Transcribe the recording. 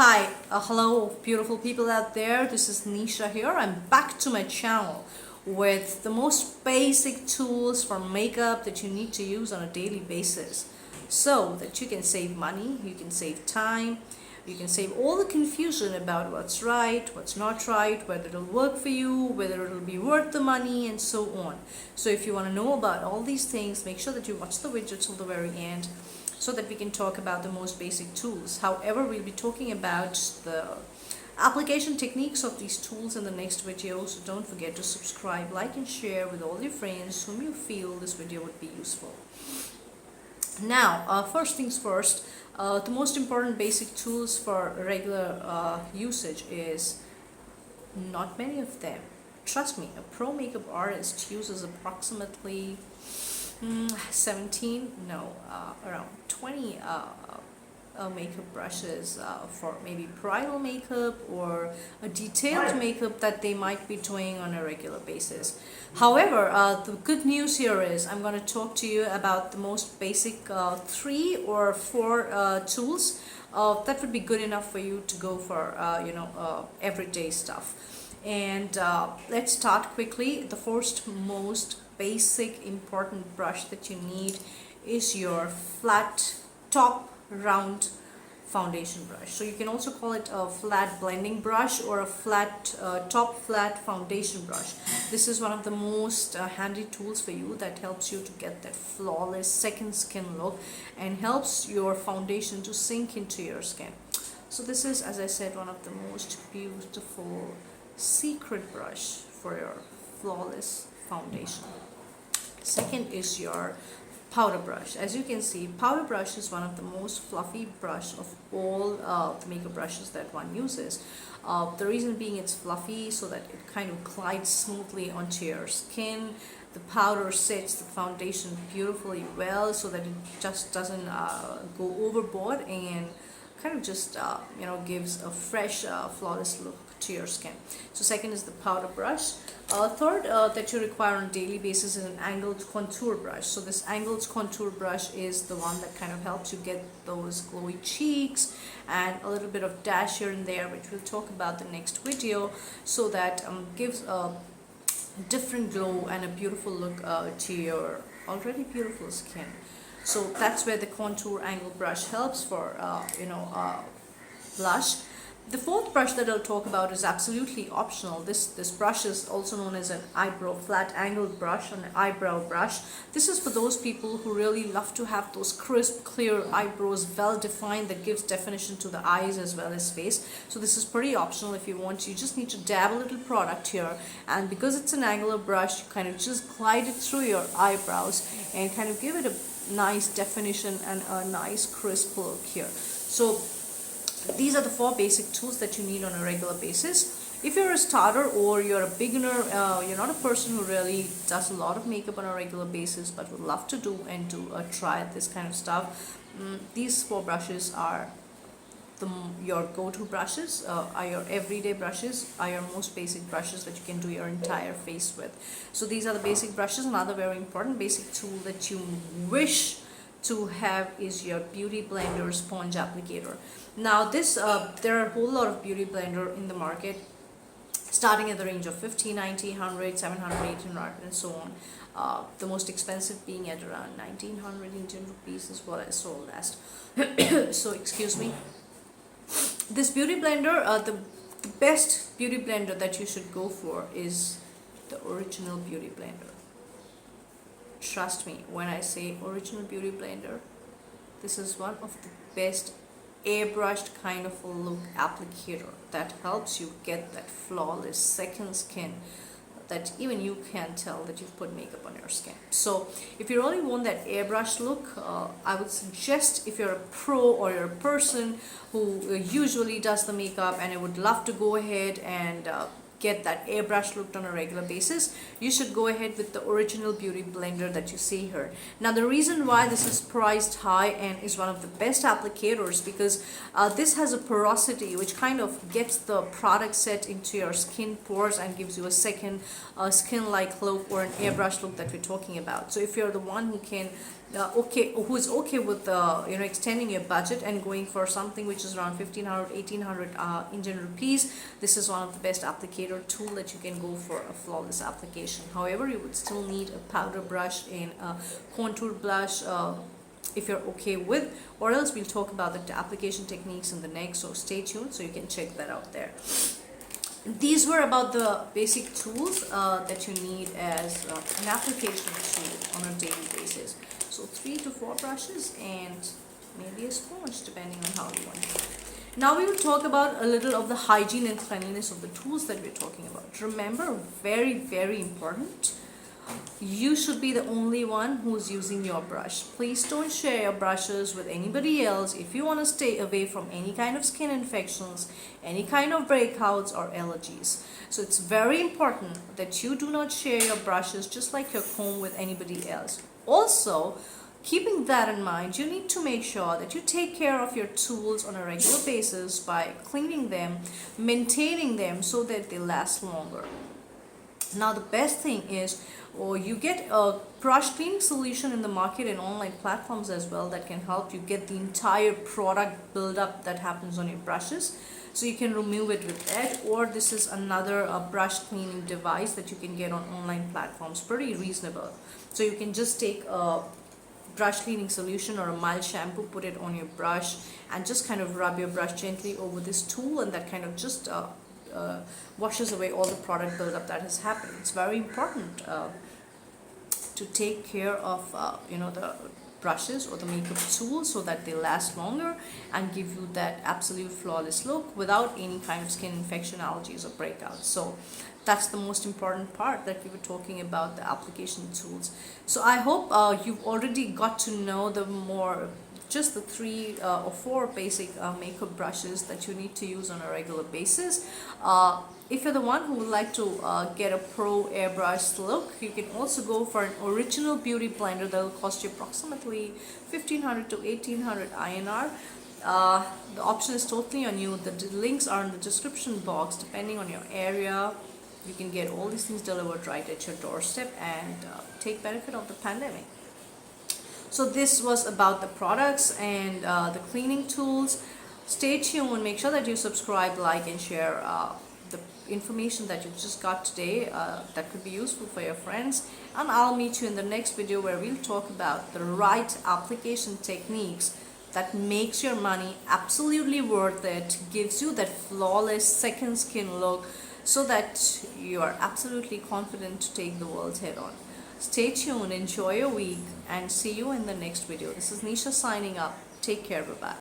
Hi, hello beautiful people out there. This is Nesa here. I'm back to my channel with the most basic tools for makeup that you need to use on a daily basis so that you can save money, you can save time, you can save all the confusion about what's right, what's not right, whether it'll work for you, whether it'll be worth the money, and so on. So if you want to know about all these things, make sure that you watch the video till the very end so that we can talk about the most basic tools. However, we'll be talking about the application techniques of these tools in the next video, so don't forget to subscribe, like and share with all your friends whom you feel this video would be useful. Now, first things first, the most important basic tools for regular usage is not many of them. Trust me, a pro makeup artist uses approximately around 20 makeup brushes for maybe bridal makeup or a detailed makeup that they might be doing on a regular basis. However, the good news here is I'm going to talk to you about the most basic 3 or 4 tools that would be good enough for you to go for everyday stuff. And let's start quickly. The first most basic important brush that you need is your flat top round foundation brush. So you can also call it a flat blending brush or a flat top flat foundation brush. This is one of the most handy tools for you that helps you to get that flawless second skin look and helps your foundation to sink into your skin. So this is, as I said, one of the most beautiful secret brush for your flawless foundation. Second is your powder brush. As you can see, powder brush is one of the most fluffy brush of all the makeup brushes that one uses. The reason being it's fluffy so that it kind of glides smoothly onto your skin. The powder sets the foundation beautifully well so that it just doesn't go overboard and kind of just gives a fresh flawless look to your skin. So second is the powder brush. Third that you require on a daily basis is an angled contour brush. So this angled contour brush is the one that kind of helps you get those glowy cheeks and a little bit of dash here and there, which we'll talk about the next video, so that gives a different glow and a beautiful look to your already beautiful skin. So that's where the contour angle brush helps for blush. The fourth brush that I'll talk about is absolutely optional. This brush is also known as an eyebrow flat angled brush, an eyebrow brush. This is for those people who really love to have those crisp, clear eyebrows, well defined, that gives definition to the eyes as well as face. So this is pretty optional if you want. You just need to dab a little product here, and because it's an angular brush, you kind of just glide it through your eyebrows and kind of give it a nice definition and a nice crisp look here. So these are the 4 basic tools that you need on a regular basis. If you're a starter or you're a beginner, you're not a person who really does a lot of makeup on a regular basis but would love to do and try this kind of stuff, these 4 brushes are your go-to brushes, are your everyday brushes, are your most basic brushes that you can do your entire face with. So these are the basic brushes. Another very important basic tool that you wish to have is your beauty blender sponge applicator. Now this there are a whole lot of beauty blender in the market, starting at the range of 50, 90, 100, 700, 1800 and so on. The most expensive being at around 1900 Indian rupees is what I saw last. So excuse me. This beauty blender, the best beauty blender that you should go for is the original beauty blender. Trust me when I say original beauty blender, this is one of the best airbrushed kind of a look applicator that helps you get that flawless second skin that even you can tell that you've put makeup on your skin. So if you really want that airbrush look, I would suggest, if you're a pro or you're a person who usually does the makeup and I would love to go ahead and get that airbrush look on a regular basis, you should go ahead with the original beauty blender that you see here. Now the reason why this is priced high and is one of the best applicators, because this has a porosity which kind of gets the product set into your skin pores and gives you a second skin-like look or an airbrush look that we're talking about. So if you're the one who can who is okay with extending your budget and going for something which is around 1500 1800 Indian rupees. This is one of the best applicator tool that you can go for a flawless application. However, you would still need a powder brush and a contour blush, if you're okay with, or else we'll talk about the application techniques in the next, so stay tuned so you can check that out there. These were about the basic tools that you need as an application tool on a daily basis. So 3 to 4 brushes and maybe a sponge, depending on how you want it. Now we will talk about a little of the hygiene and cleanliness of the tools that we're talking about. Remember, very, very important, you should be the only one who's using your brush. Please don't share your brushes with anybody else if you want to stay away from any kind of skin infections, any kind of breakouts or allergies. So it's very important that you do not share your brushes, just like your comb, with anybody else. Also, keeping that in mind, you need to make sure that you take care of your tools on a regular basis by cleaning them, maintaining them so that they last longer. Now the best thing is, you get a brush cleaning solution in the market and online platforms as well that can help you get the entire product buildup that happens on your brushes. So you can remove it with that, or this is another brush cleaning device that you can get on online platforms, pretty reasonable. So you can just take a brush cleaning solution or a mild shampoo, put it on your brush and just kind of rub your brush gently over this tool, and that kind of just washes away all the product buildup that has happened. It's very important to take care of the brushes or the makeup tools so that they last longer and give you that absolute flawless look without any kind of skin infection, allergies or breakouts. So that's the most important part that we were talking about, the application tools. So I hope you've already got to know just the 3 or 4 basic makeup brushes that you need to use on a regular basis. If you're the one who would like to get a pro airbrush look, you can also go for an original beauty blender that will cost you approximately 1500 to 1800 INR. The option is totally on you. The links are in the description box. Depending on your area, you can get all these things delivered right at your doorstep and take benefit of the pandemic. So this was about the products and the cleaning tools. Stay tuned, make sure that you subscribe, like and share the information that you just got today that could be useful for your friends, and I'll meet you in the next video where we'll talk about the right application techniques that makes your money absolutely worth it, gives you that flawless second skin look so that you are absolutely confident to take the world head on. Stay tuned, enjoy your week, and see you in the next video. This is Nesa signing up. Take care, bye-bye.